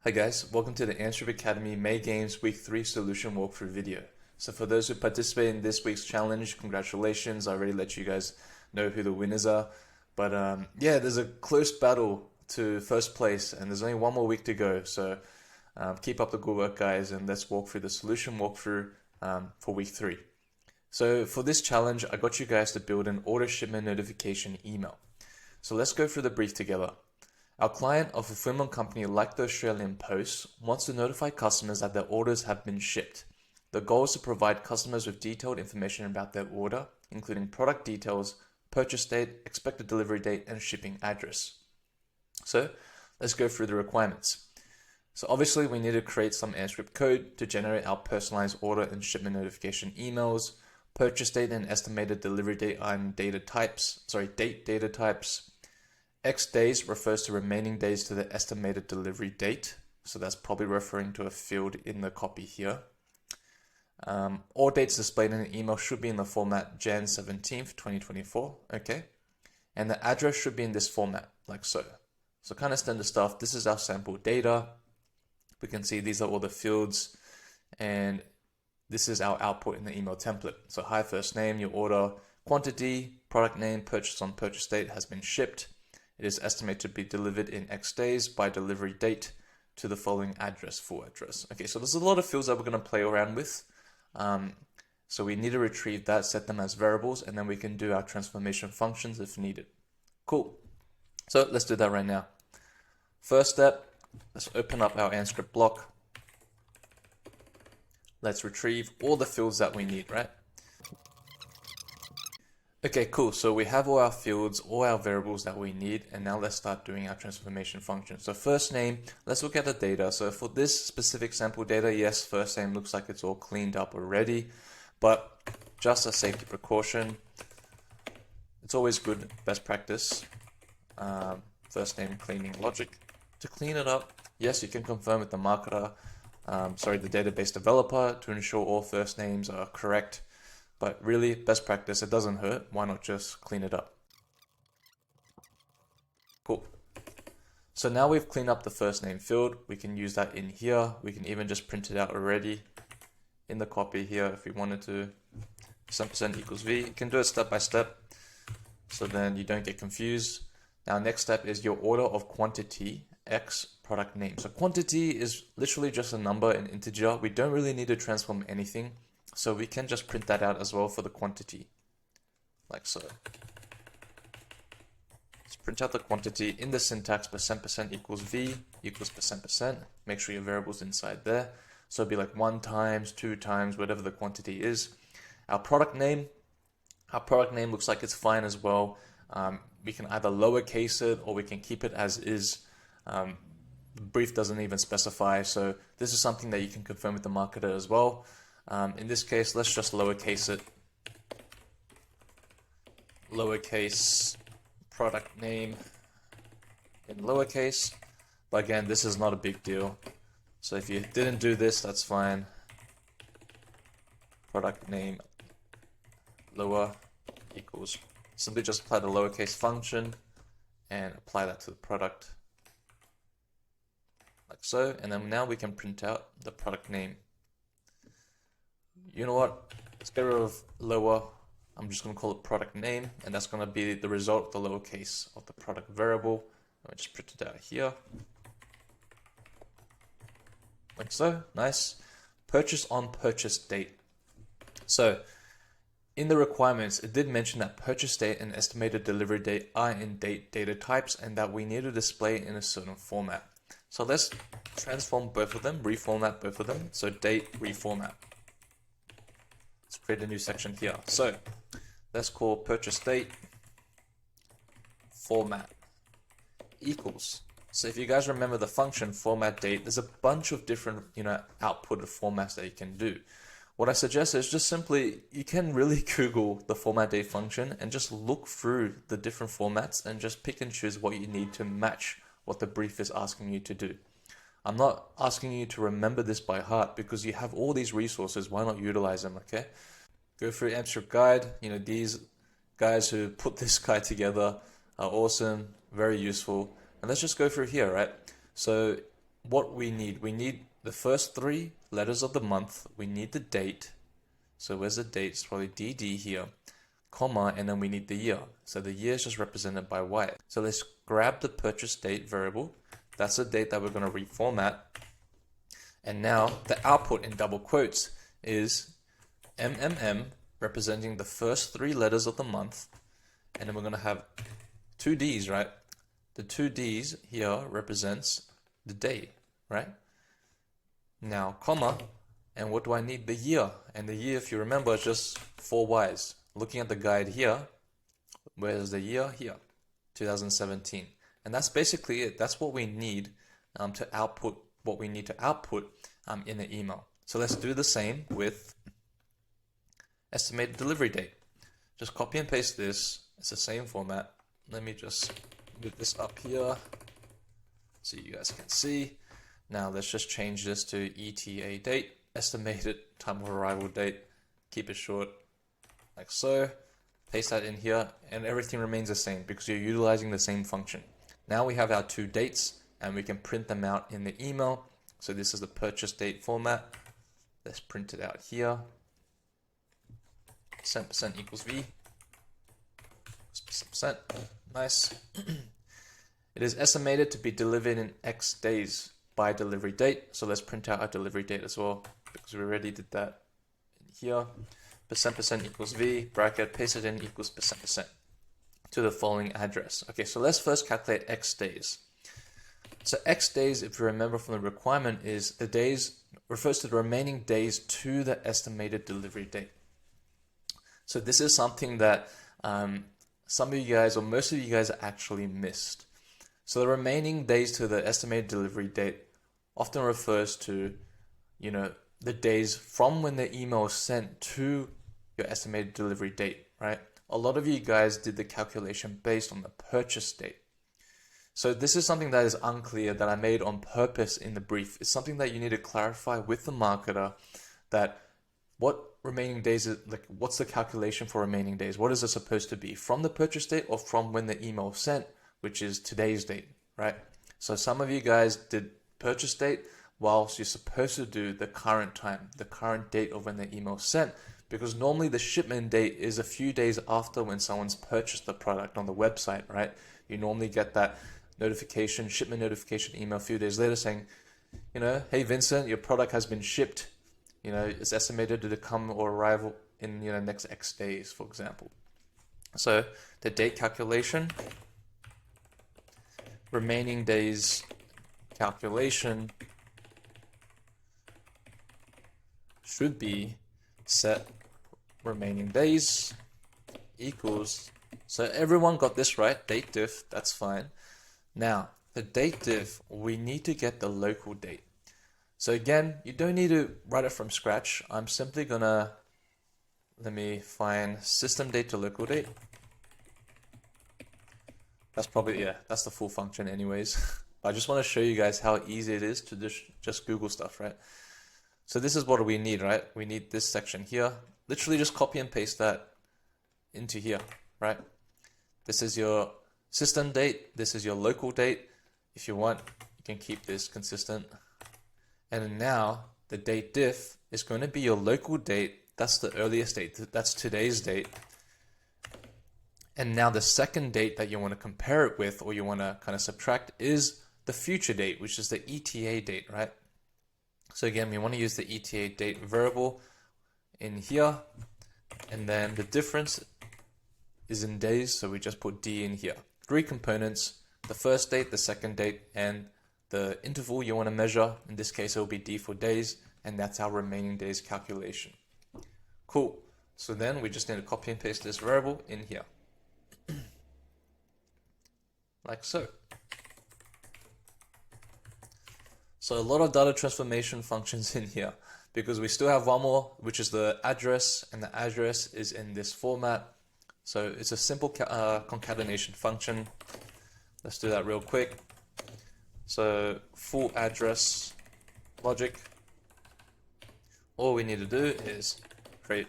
Hi guys, welcome to the AMPscriptAcademy May Games Week 3 solution walkthrough video. So for those who participate in this week's challenge, congratulations, I already let you guys know who the winners are. But yeah, there's a close battle to first place and there's only one more week to go. So keep up the good work guys, and let's walk through the solution walkthrough for week 3. So for this challenge, I got you guys to build an order shipment notification email. So let's go through the brief together. Our client, a fulfillment company like the Australian Post, wants to notify customers that their orders have been shipped. The goal is to provide customers with detailed information about their order, including product details, purchase date, expected delivery date, and shipping address. So let's go through the requirements. So obviously we need to create some AMPscript code to generate our personalized order and shipment notification emails. Purchase date and estimated delivery date are in date data types. X days refers to remaining days to the estimated delivery date. So that's probably referring to a field in the copy here. All dates displayed in the email should be in the format Jan 17th, 2024. Okay. And the address should be in this format, like so. So kind of standard stuff. This is our sample data. We can see these are all the fields. And this is our output in the email template. So hi, first name, your order, quantity, product name, purchase on purchase date has been shipped. It is estimated to be delivered in X days by delivery date to the following address, full address. Okay, so there's a lot of fields that we're going to play around with. So we need to retrieve that, set them as variables, and then we can do our transformation functions if needed. Cool. So let's do that right now. First step, let's open up our AMPscript block. Let's retrieve all the fields that we need, right? Okay, cool. So we have all our fields, all our variables that we need, and now let's start doing our transformation function. So first name, let's look at the data. So for this specific sample data, yes, first name looks like it's all cleaned up already, but just a safety precaution, it's always good, best practice, first name cleaning logic. To clean it up, yes, you can confirm with the marketer, the database developer to ensure all first names are correct. But really, best practice, it doesn't hurt. Why not just clean it up? Cool. So now we've cleaned up the first name field. We can use that in here. We can even just print it out already in the copy here if we wanted to. %% equals V. You can do it step by step so then you don't get confused. Now next step is your order of quantity X product name. So quantity is literally just a number, an integer. We don't really need to transform anything. So we can just print that out as well for the quantity, like so. Let's print out the quantity in the syntax, %% equals V equals %%. Make sure your variable's inside there. So it'd be like 1 times, 2 times, whatever the quantity is. Our product name looks like it's fine as well. We can either lowercase it or we can keep it as is. The brief doesn't even specify. So this is something that you can confirm with the marketer as well. In this case, let's just lowercase it. Lowercase product name in lowercase. But again, this is not a big deal. So if you didn't do this, that's fine. Product name lower equals. Simply just apply the lowercase function and apply that to the product. Like so. And then now we can print out the product name. You know what, let's get rid of lower. I'm just going to call it product name, and that's going to be the result of the lowercase of the product variable. Let me just print it out here. Like so, nice. Purchase on purchase date. So in the requirements, it did mention that purchase date and estimated delivery date are in date data types and that we need to display in a certain format. So let's transform both of them, reformat both of them. So date, reformat. Let's create a new section here. So let's call purchase date format equals. So if you guys remember the function format date, there's a bunch of different, output formats that you can do. What I suggest is just simply, you can really Google the format date function and just look through the different formats and just pick and choose what you need to match what the brief is asking you to do. I'm not asking you to remember this by heart because you have all these resources. Why not utilize them, okay? Go through AMPscript guide. These guys who put this guide together are awesome, very useful. And let's just go through here, right? So what we need the first 3 letters of the month, we need the date. So where's the date? It's probably DD here, comma, and then we need the year. So the year is just represented by Y. So let's grab the purchase date variable. That's the date that we're going to reformat. And now the output in double quotes is MMM, representing the first 3 letters of the month. And then we're going to have 2 Ds, right? The 2 Ds here represents the day, right? Now, comma, and what do I need? The year. And the year, if you remember, is just 4 Ys. Looking at the guide here, where's the year? Here, 2017. And that's basically it. That's what we need to output what we need to output in the email. So let's do the same with estimated delivery date. Just copy and paste this. It's the same format. Let me just move this up here so you guys can see. Now let's just change this to ETA date, estimated time of arrival date. Keep it short, like so. Paste that in here, and everything remains the same because you're utilizing the same function. Now we have our 2 dates, and we can print them out in the email. So this is the purchase date format. Let's print it out here. % equals V. %. Nice. It is estimated to be delivered in X days by delivery date. So let's print out our delivery date as well, because we already did that in here. % equals V, bracket, paste it in, equals % to the following address. Okay, so let's first calculate X days. So X days, if you remember from the requirement, is the days, refers to the remaining days to the estimated delivery date. So this is something that some of you guys, or most of you guys, actually missed. So the remaining days to the estimated delivery date often refers to, you know, the days from when the email is sent to your estimated delivery date, right? A lot of you guys did the calculation based on the purchase date. So this is something that is unclear that I made on purpose in the brief. It's something that you need to clarify with the marketer, that what remaining days is, like, what's the calculation for remaining days? What is it supposed to be? From the purchase date or from when the email was sent, which is today's date, right? So some of you guys did purchase date whilst you're supposed to do the current time, the current date of when the email was sent, because normally the shipment date is a few days after when someone's purchased the product on the website, right? You normally get that notification, shipment notification email a few days later saying, you know, hey Vincent, your product has been shipped. You know, it's estimated to come or arrive in, you know, next X days, for example. So the date calculation, remaining days calculation should be set remaining days equals, so everyone got this right, date diff, that's fine. Now, the date diff, we need to get the local date. So again, you don't need to write it from scratch. I'm simply gonna, let me find system date to local date. That's probably, yeah, that's the full function anyways. I just want to show you guys how easy it is to just Google stuff, right? So this is what we need, right? We need this section here. Literally just copy and paste that into here, right? This is your system date. This is your local date. If you want, you can keep this consistent. And now the date diff is going to be your local date. That's the earliest date. That's today's date. And now the second date that you want to compare it with, or you want to kind of subtract, is the future date, which is the ETA date, right? So again, we want to use the ETA date variable in here. And then the difference is in days. So we just put D in here. 3 components, the first date, the second date, and the interval you want to measure. In this case, it will be D for days, and that's our remaining days calculation. Cool. So then we just need to copy and paste this variable in here. Like so. So a lot of data transformation functions in here, because we still have one more, which is the address, and the address is in this format. So it's a simple concatenation function. Let's do that real quick. So full address logic, all we need to do is create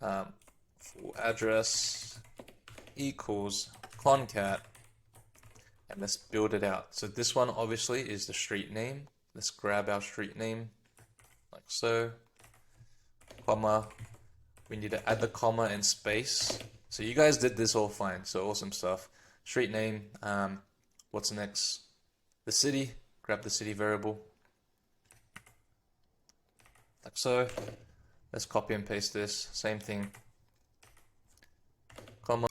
full address equals concat and let's build it out. So this one obviously is the street name. Let's grab our street name like so, comma. We need to add the comma and space. So you guys did this all fine, so awesome stuff. Street name, what's next? The city, grab the city variable. Like so. Let's copy and paste this, same thing. Comma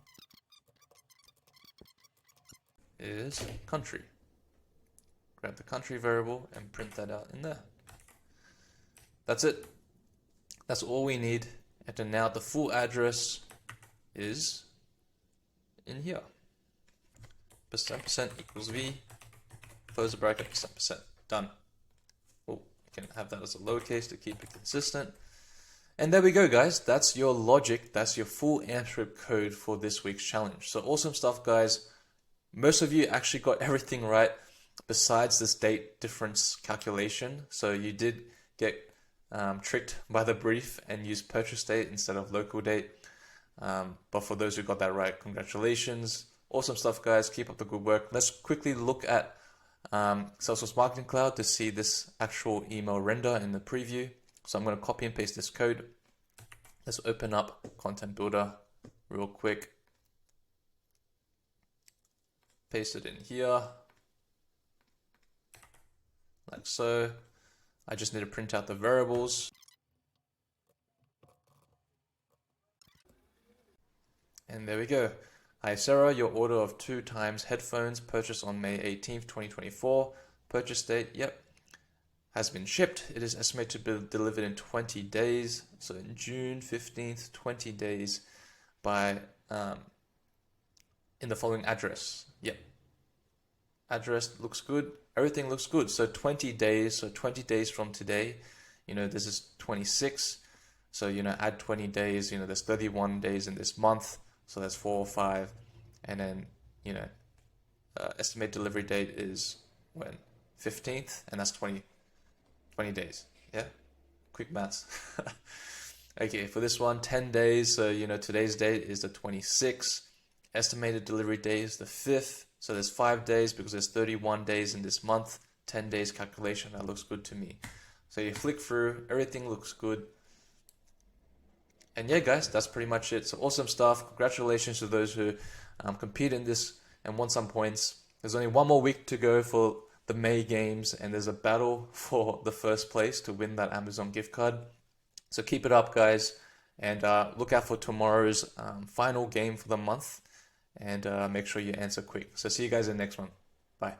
is country. Grab the country variable and print that out in there. That's it. That's all we need. And then now the full address is in here. % equals v, close the bracket, %. Done. Oh, you can have that as a lowercase to keep it consistent. And there we go, guys. That's your logic. That's your full AMPscript code for this week's challenge. So awesome stuff, guys. Most of you actually got everything right besides this date difference calculation. So you did get tricked by the brief and used purchase date instead of local date. But for those who got that right, congratulations. Awesome stuff, guys. Keep up the good work. Let's quickly look at Salesforce Marketing Cloud to see this actual email render in the preview. So I'm going to copy and paste this code. Let's open up Content Builder real quick. Paste it in here. Like so. I just need to print out the variables. And there we go. Hi Sarah, your order of 2 times headphones purchased on May 18th, 2024. Purchase date, yep, has been shipped. It is estimated to be delivered in 20 days. So in June 15th, 20 days by in the following address. Yep. Address looks good. Everything looks good. So 20 days. So 20 days from today, this is 26. So, add 20 days, there's 31 days in this month. So that's 4 or 5. And then, estimate delivery date is when? 15th. And that's 20 days. Yeah. Quick maths. Okay. For this one, 10 days. So, today's date is the 26th. Estimated delivery date is the 5th. So there's 5 days because there's 31 days in this month, 10 days calculation. That looks good to me. So you flick through, everything looks good. And yeah, guys, that's pretty much it. So awesome stuff. Congratulations to those who compete in this and won some points. There's only one more week to go for the May games, and there's a battle for the first place to win that Amazon gift card. So keep it up, guys, and look out for tomorrow's final game for the month. And make sure you answer quick. So see you guys in the next one. Bye.